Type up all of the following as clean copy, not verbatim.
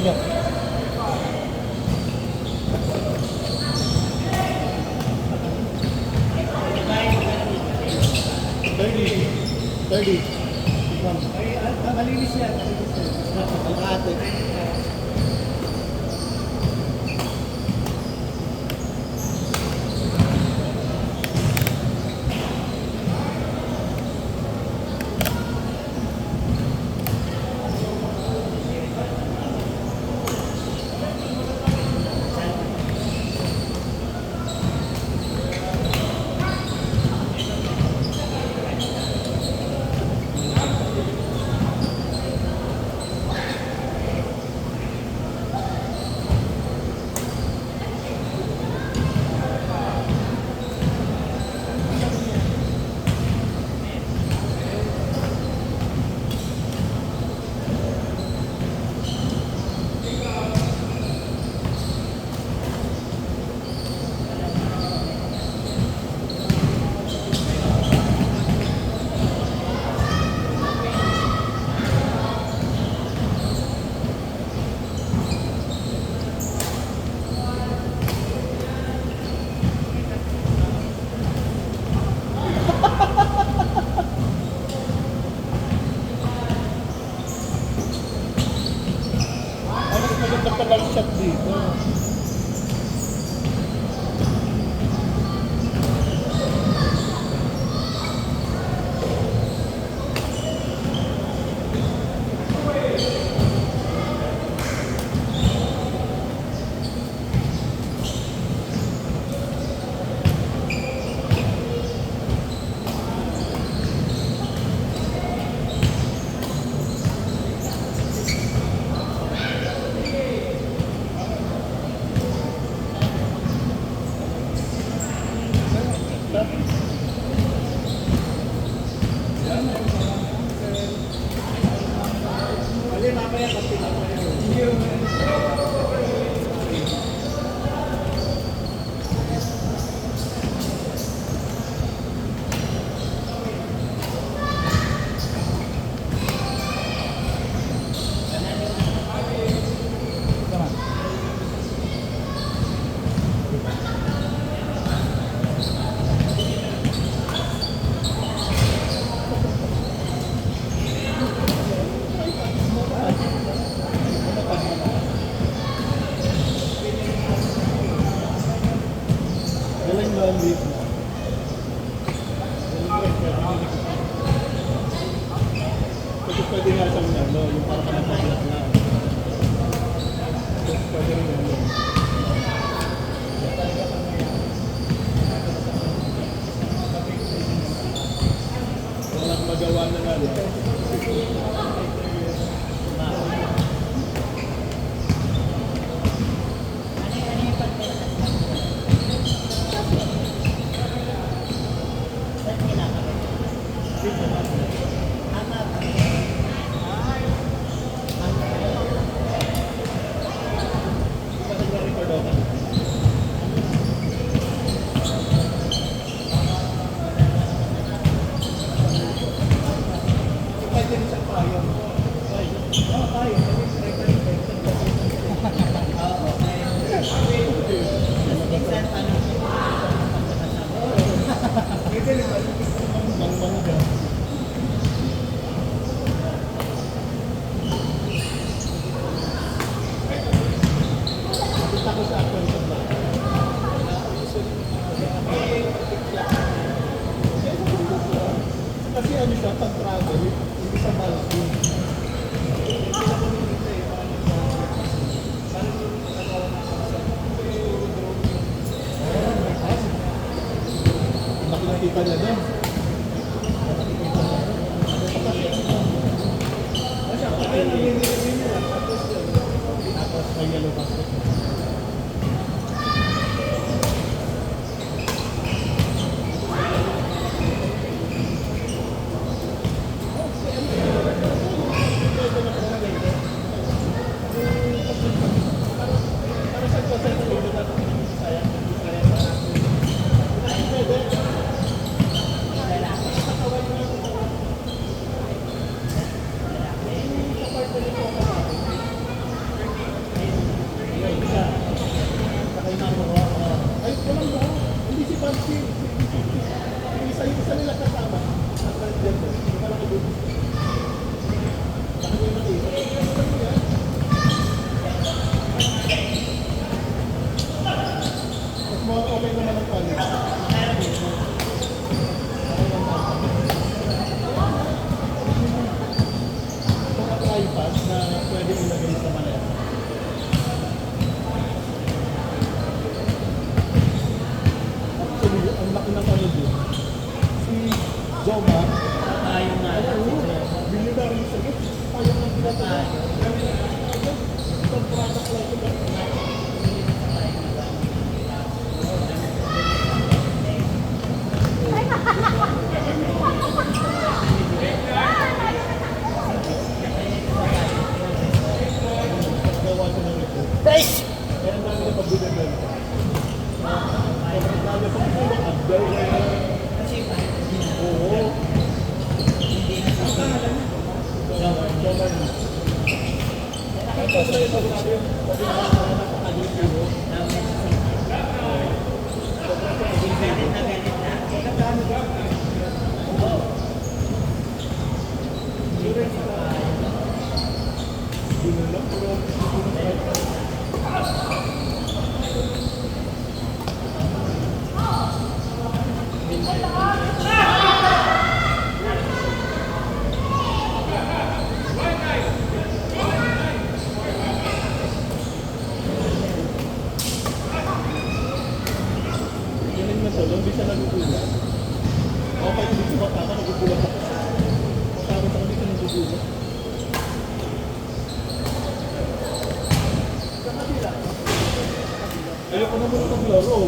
mabigat. 30. Malinis yan. Kalahati. Nagtagal shot dito. Pwede nga siyang ano, yung parang kanapaglat na. Pwede rin ano. Walang magawa na nga. Kasi ano siya, pag-travel, hindi sa Maldives. Nakikita niya doon. Tapos may yellow basket. Sa part na pad na pwede ilagay sa maleta. Actually, ang laki ng ano doon. Si Joma, Ayaw nga lang si Joma. binilari sa git. Ayaw ng pinatay. Itong product lang ito. Gawa siya ng ito. Kaya ang dami na pag-binibenta. Sobrang dami pag tulong at dahil Kasi oo. hindi na sa Joma. Ito sa ito sabi yung pag-binibenta. Galing na to, hindi siya nagugulat. Okay, hindi ko matama, nagugulat ako. Matama sa hindi ka nagugulat. Ayoko na muna maglaro.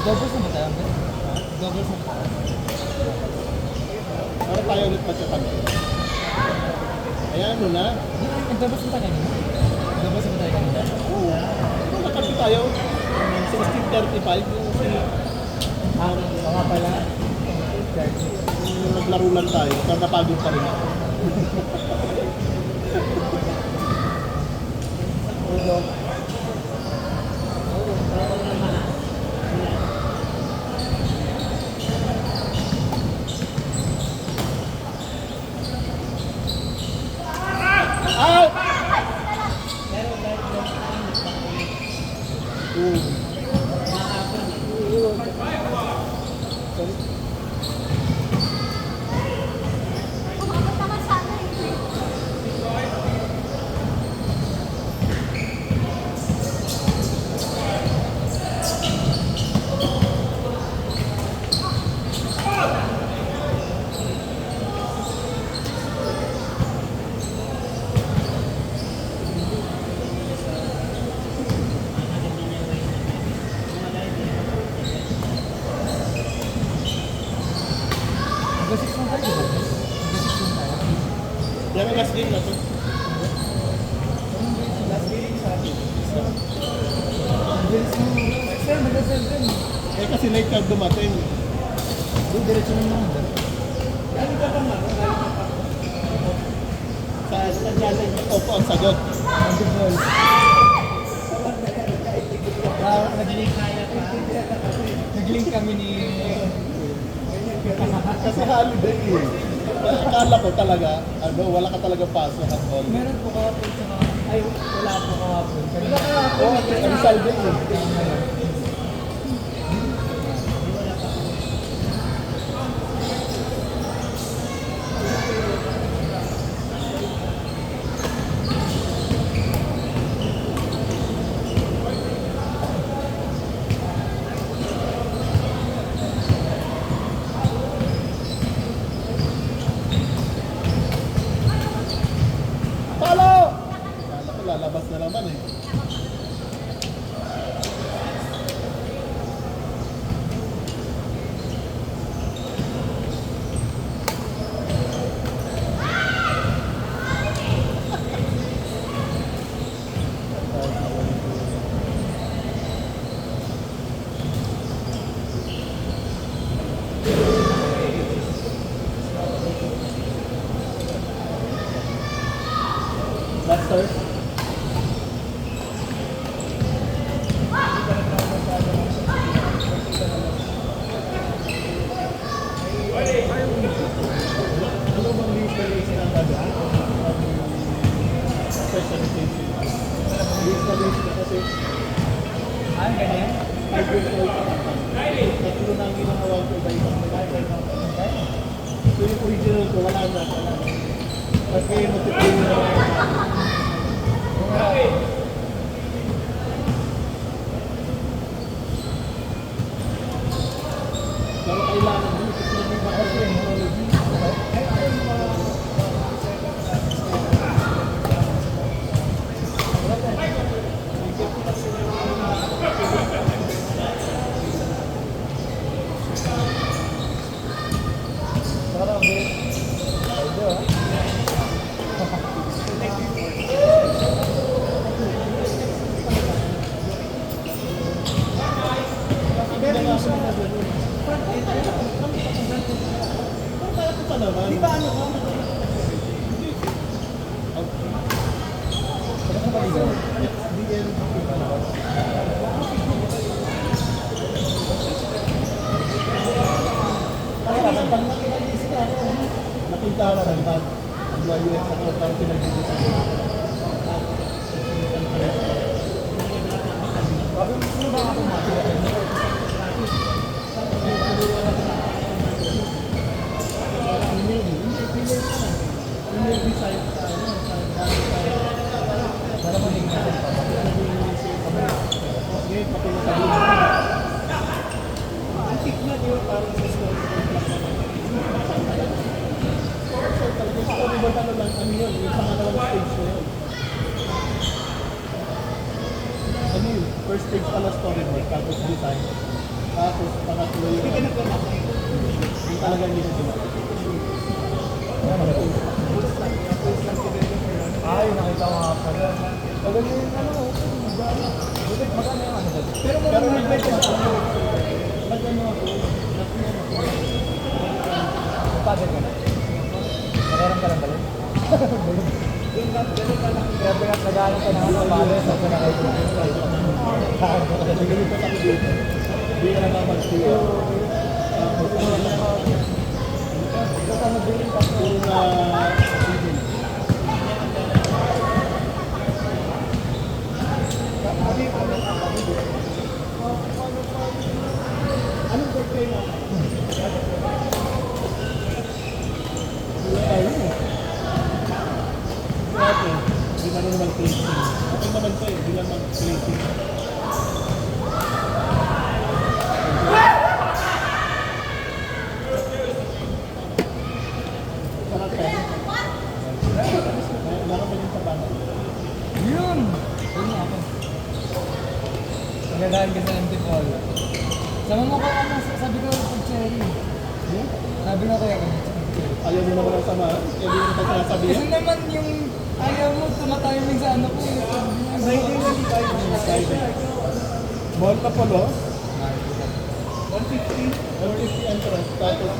Double sa mata, Amber? Double sa mata. Para tayo ulit magkakampi. Ayan mo na. Double sa mata kanina? Double sa mata kanina? Oo. Kung nakampi tayo, 16:35 yung Mga pala. yung naglaro lang tayo, kaya napagod pa rin ako. Out! Hanggang 6 lang tayo, di ba? Hanggang 6 lang tayo. Yan ang last game na to. Last game sa atin. Hanggang 6 lang. Hanggang 7. Eh kasi late ka dumating. Doon, diretso na naman doon. Ano ka ba man? Sa dyan, opo ang sagot. Hanggang balls. Nag-link kami ni... Kasi holiday eh. Akala ko talaga, wala ka talaga pasok at all. Meron po kahapon sa mga... Ay, wala po kahapon. Wala ka ako, ang salve eh. Palo! Akala ko lalabas na naman eh. Buster? sanitation. Base na base ka kasi Ah, ganyan? 5 years old ka na. Tatlo na ang ginawa ko ba ibang nilagay. So yung original ko, wala na. Kasi matutulong na lang. Pero kailangan mo, kasi hindi ba kasi technology. Sarap din. Ayun, Pero yung sa mga ganun, kaya ko pa naman. Di ba ano ka? DL. Pag nakikita ka ako, nakita ka sa lahat. Ang US ako, parang pinag-ibig ako. Sino ba ako makikita? Email design sa ano, Para mo hindi natin pa. okay, patulong sa dito. Ang tignan yun parang sa story. So talaga storyboard ano lang, ano yun, yung pangalawang stage na yun. Ano yun, first stage pala storyboard, tapos design. Tapos pangatlo yun. Yung talagang hindi na ginawa. Ay, nakita ko nga pala. Maganda yung ano, butit maganda yung ano doon. Pero nag-bet ako. Nag-ano ako. Padel ka na. Nakaroon ka lang ba yun? Grabe nga, nag-ano ka na sa padel. Sa pinakaibig. Nagalipat ako dito. Hindi ka na mag-siya. Tapos puro na civil. Anong birthday mo? Ayun eh. Grabe. Hindi na rin mag-plating. Okay naman to eh. Hindi lang mag-plating. Sarap eh. Meron pa din sa bata. Yun! Yun nga ako. Nagandaan ka sa Antipolo. Sama mo ko ano, sabi ko pag cherry. Sabi ko kaya kami cherry. Ayaw mo naman ang sama. Kaya di mo na sinasabihan. Kasi naman yung ayaw mo, tumatiming sa ano ko eh. Mall ka pala? 150 entrance, tapos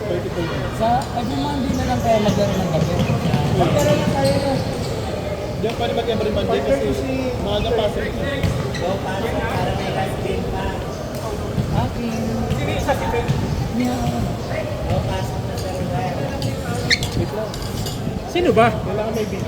30 pesos. Sa every Monday na lang kaya maglaro ng gabi. Maglaro na tayo na. Diyan pa rin mag-every Monday kasi maaga pasok. Akin. Yeah. Sino ba? Kailangan may video.